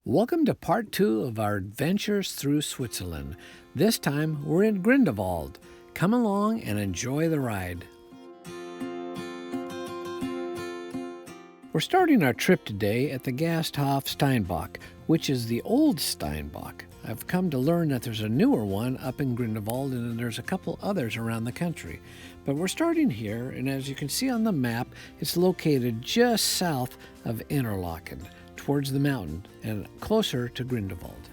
Welcome to part 2 of our adventures through Switzerland. This time we're in Grindelwald. Come along and enjoy the ride. We're starting our trip today at the Gasthof Steinbach, which is the old Steinbach. I've come to learn that there's a newer one up in Grindelwald and there's a couple others around the country. But we're starting here, and as you can see on the map, it's located just south of Interlaken, towards the mountain and closer to Grindelwald.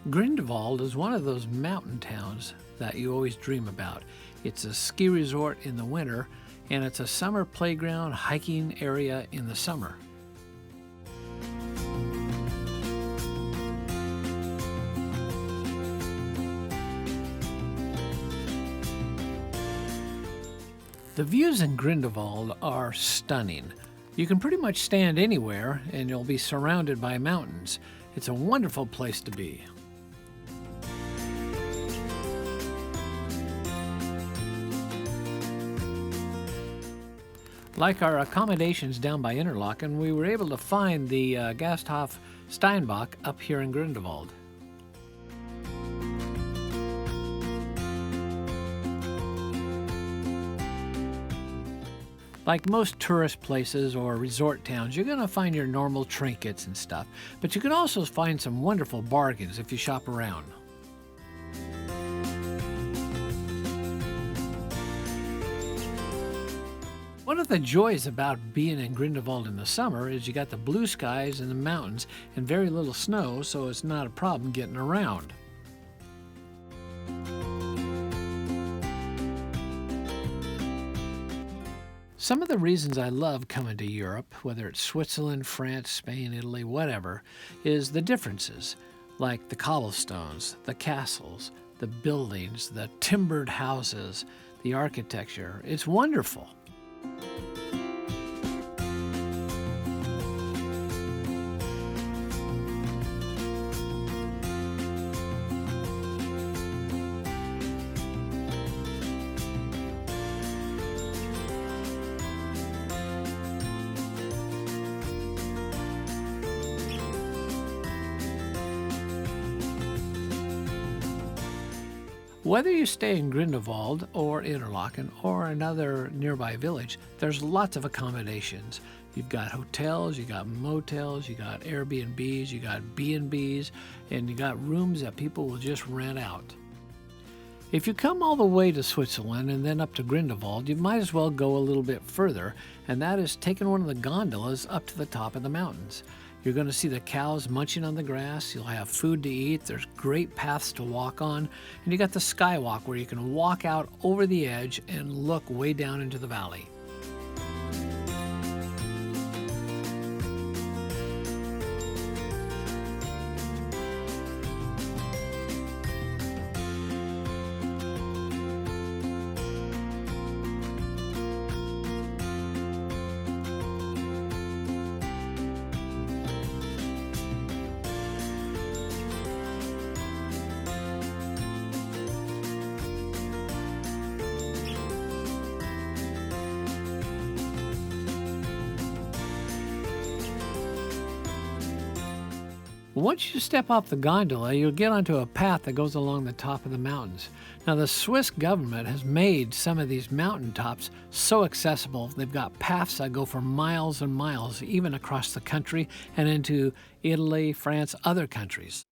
Grindelwald is one of those mountain towns that you always dream about. It's a ski resort in the winter, and it's a summer playground hiking area in the summer. The views in Grindelwald are stunning. You can pretty much stand anywhere and you'll be surrounded by mountains. It's a wonderful place to be. Like our accommodations down by Interlaken, we were able to find the Gasthof Steinbach up here in Grindelwald. Like most tourist places or resort towns, you're going to find your normal trinkets and stuff, but you can also find some wonderful bargains if you shop around. One of the joys about being in Grindelwald in the summer is you got the blue skies and the mountains and very little snow, so it's not a problem getting around. Some of the reasons I love coming to Europe, whether it's Switzerland, France, Spain, Italy, whatever, is the differences, like the cobblestones, the castles, the buildings, the timbered houses, the architecture. It's wonderful. Whether you stay in Grindelwald or Interlaken or another nearby village, there's lots of accommodations. You've got hotels, you got motels, you got Airbnbs, you got B&Bs, and you got rooms that people will just rent out. If you come all the way to Switzerland and then up to Grindelwald, you might as well go a little bit further, and that is taking one of the gondolas up to the top of the mountains. You're going to see the cows munching on the grass. You'll have food to eat. There's great paths to walk on. And you got the skywalk where you can walk out over the edge and look way down into the valley. Once you step off the gondola, you'll get onto a path that goes along the top of the mountains. Now, the Swiss government has made some of these mountain tops so accessible. They've got paths that go for miles and miles, even across the country and into Italy, France, other countries.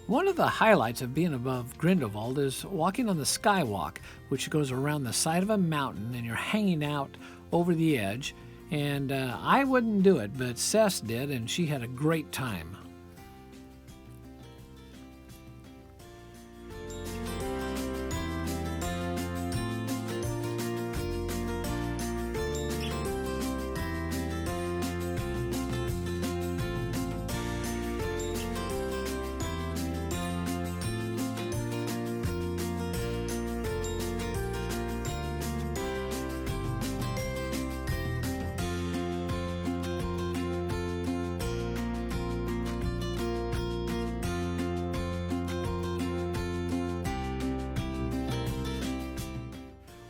One of the highlights of being above Grindelwald is walking on the skywalk, which goes around the side of a mountain, and you're hanging out over the edge. And I wouldn't do it, but Cess did, and she had a great time.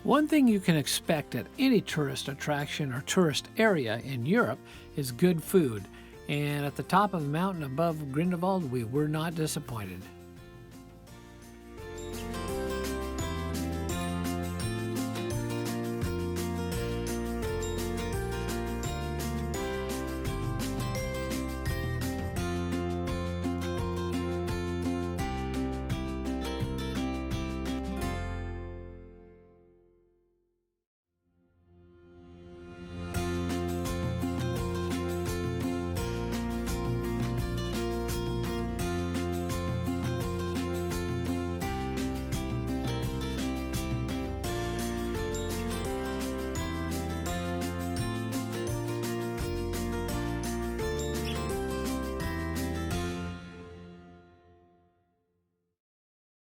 One thing you can expect at any tourist attraction or tourist area in Europe is good food. And at the top of the mountain above Grindelwald, we were not disappointed.